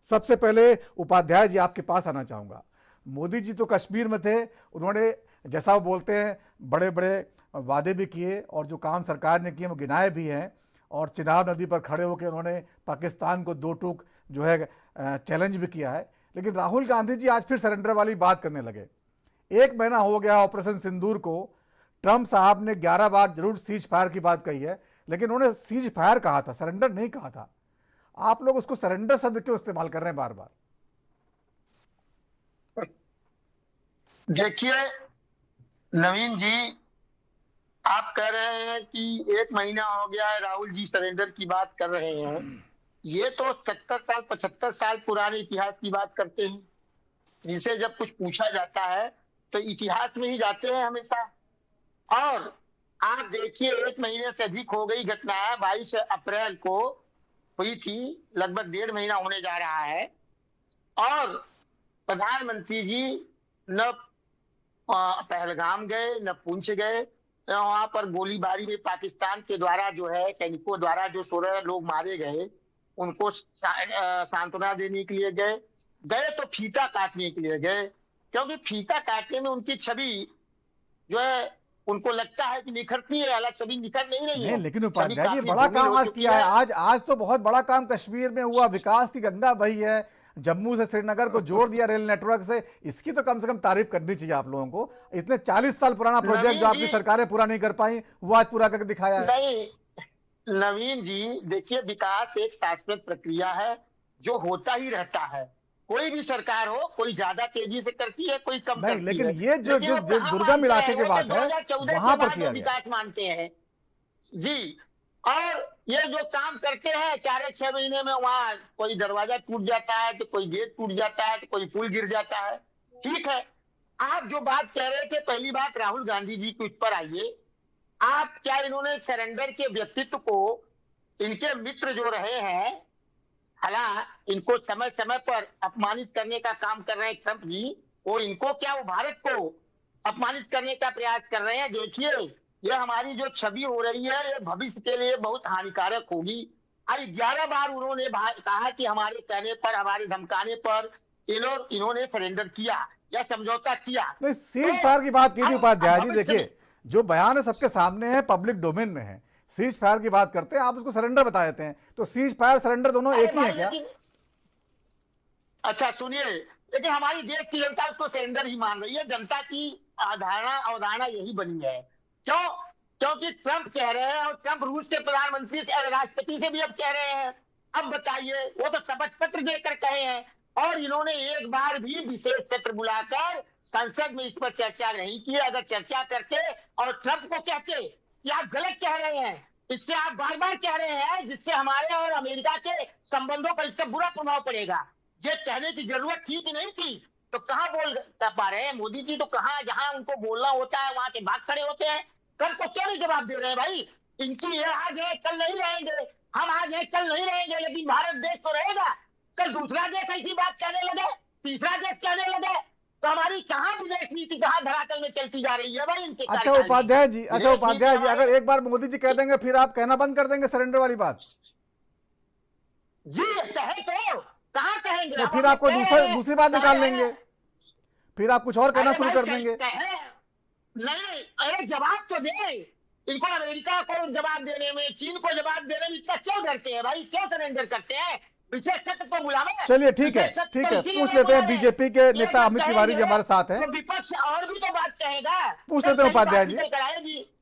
सबसे पहले उपाध्याय जी आपके पास आना चाहूँगा। मोदी जी तो कश्मीर में थे, उन्होंने जैसा वो बोलते हैं बड़े बड़े वादे भी किए और जो काम सरकार ने किए वो गिनाए भी हैं, और चिनाब नदी पर खड़े होकर उन्होंने पाकिस्तान को दो टूक जो है चैलेंज भी किया है। लेकिन राहुल गांधी जी आज फिर सरेंडर वाली बात करने लगे। 1 महीना हो गया ऑपरेशन सिंदूर को, ट्रंप साहब ने 11 बार जरूर सीज फायर की बात कही है, लेकिन उन्होंने सीज फायर कहा था, सरेंडर नहीं कहा था। आप लोग उसको सरेंडर शब्द क्यों इस्तेमाल कर रहे हैं बार बार? देखिए नवीन जी, आप कह रहे हैं कि 1 महीना हो गया है, राहुल जी सरेंडर की बात कर रहे हैं। ये तो 70 साल 75 साल पुराने इतिहास की बात करते हैं, जिनसे जब कुछ पूछा जाता है तो इतिहास में ही जाते हैं हमेशा। और आप देखिए 1 महीने से अधिक हो गई घटनाएं 22 अप्रैल को हुई थी, लगभग 1.5 महीना होने जा रहा है। और प्रधानमंत्री जी न पहलगाम गए, न पुंछ गए, वहां पर गोलीबारी में पाकिस्तान के द्वारा जो है सैनिकों द्वारा जो 16 लोग मारे गए उनको सांत्वना देने के लिए गए तो फीता काटने के लिए गए, क्योंकि फीता काटने में उनकी छवि जो है उनको लगता है कि निखरती है, हालांकि छवि निखर नहीं रही है। लेकिन उपाध्याय जी बड़ा काम आज किया है, आज तो बहुत बड़ा काम कश्मीर में हुआ, विकास की गंगा बही है, जम्मू से श्रीनगर को जोड़ दिया रेल नेटवर्क से, इसकी तो कम से कम तारीफ करनी चाहिए आप लोगों को। इतने 40 साल पुराना प्रोजेक्ट जो आपकी सरकारें पूरा नहीं कर पाई वो आज पूरा करके दिखाया है। नहीं नवीन जी, देखिए विकास एक शाश्वत प्रक्रिया है जो होता ही रहता है। कोई भी सरकार हो, कोई ज्यादा तेजी से करती है, कोई कम करती है। लेकिन ये जो दुर्गम इलाके की बात है वहां पर किया विकास मानते हैं जी। और ये जो काम करते हैं 4-6 महीने में, वहां कोई दरवाजा टूट जाता है तो कोई गेट टूट जाता है तो कोई पुल गिर जाता है। ठीक है, आप जो बात कह रहे थे, पहली बात राहुल गांधी जी को इस पर आइए। आप क्या इन्होंने सरेंडर के व्यक्तित्व को, इनके मित्र जो रहे हैं, हालांकि इनको समय समय पर अपमानित करने का काम कर रहे हैं ट्रंप जी, और इनको क्या वो भारत को अपमानित करने का प्रयास कर रहे हैं। देखिए ये हमारी जो छवि हो रही है ये भविष्य के लिए बहुत हानिकारक होगी। अरे 11 बार उन्होंने कहा कि हमारे कहने पर, हमारे धमकाने पर इन्होंने सरेंडर किया या समझौता किया। नहीं, सीज फायर की बात कीजिए उपाध्याय जी। देखिए जो बयान है सबके सामने है, पब्लिक डोमेन में है। सीज फायर की बात करते हैं, आप उसको सरेंडर बता देते हैं, तो सीज फायर सरेंडर दोनों एक ही है क्या? अच्छा सुनिए, लेकिन हमारी देश की जनता उसको सरेंडर ही मान रही है। जनता की अवधारणा यही बनी है। क्यों? क्योंकि ट्रंप कह रहे हैं, और ट्रंप रूस के प्रधानमंत्री से, राष्ट्रपति से भी अब कह रहे हैं। अब बताइए, वो तो शपथ पत्र देकर कहे हैं, और इन्होंने एक बार भी विशेष सत्र बुलाकर संसद में इस पर चर्चा नहीं की। अगर चर्चा करते और ट्रंप को कहते कि आप गलत कह रहे हैं, इससे आप बार बार कह रहे हैं, जिससे हमारे और अमेरिका के संबंधों पर इसका बुरा प्रभाव पड़ेगा, ये कहने की जरूरत थी कि नहीं थी? तो कहां बोल पा रहे हैं मोदी जी? तो कहां, जहां उनको बोलना होता है वहां से भाग खड़े होते हैं। कल को क्यों नहीं जवाब दे रहे हैं भाई? इनकी ये आज है कल नहीं रहेंगे, हम आज है कल नहीं रहेंगे, लेकिन भारत देश तो रहेगा। कल दूसरा देश ऐसी बात कहने लगे, तीसरा देश कहने लगे, तो हमारी कहां विदेश नीति कहां धरातल में चलती जा रही है भाई इनके। अच्छा उपाध्याय जी, अगर एक बार मोदी जी कह देंगे फिर आप कहना बंद कर देंगे सरेंडर वाली बात? जी चाहे तो कहां कहेंगे, तो फिर आपको दूसरी बात निकाल लेंगे, फिर आप कुछ और कहना शुरू कर देंगे। नहीं, अरे जवाब तो दे। इनको अमेरिका को जवाब देने में, चीन को जवाब देने में इतना क्यों डरते हैं भाई? क्यों सरेंडर करते हैं? विशेष सत्र तो बुलावे। चलिए ठीक है, पूछ लेते हैं। बीजेपी के नेता अमित तिवारी जी हमारे साथ हैं, विपक्ष और भी तो बात कहेगा। पूछ लेते हैं उपाध्याय जी।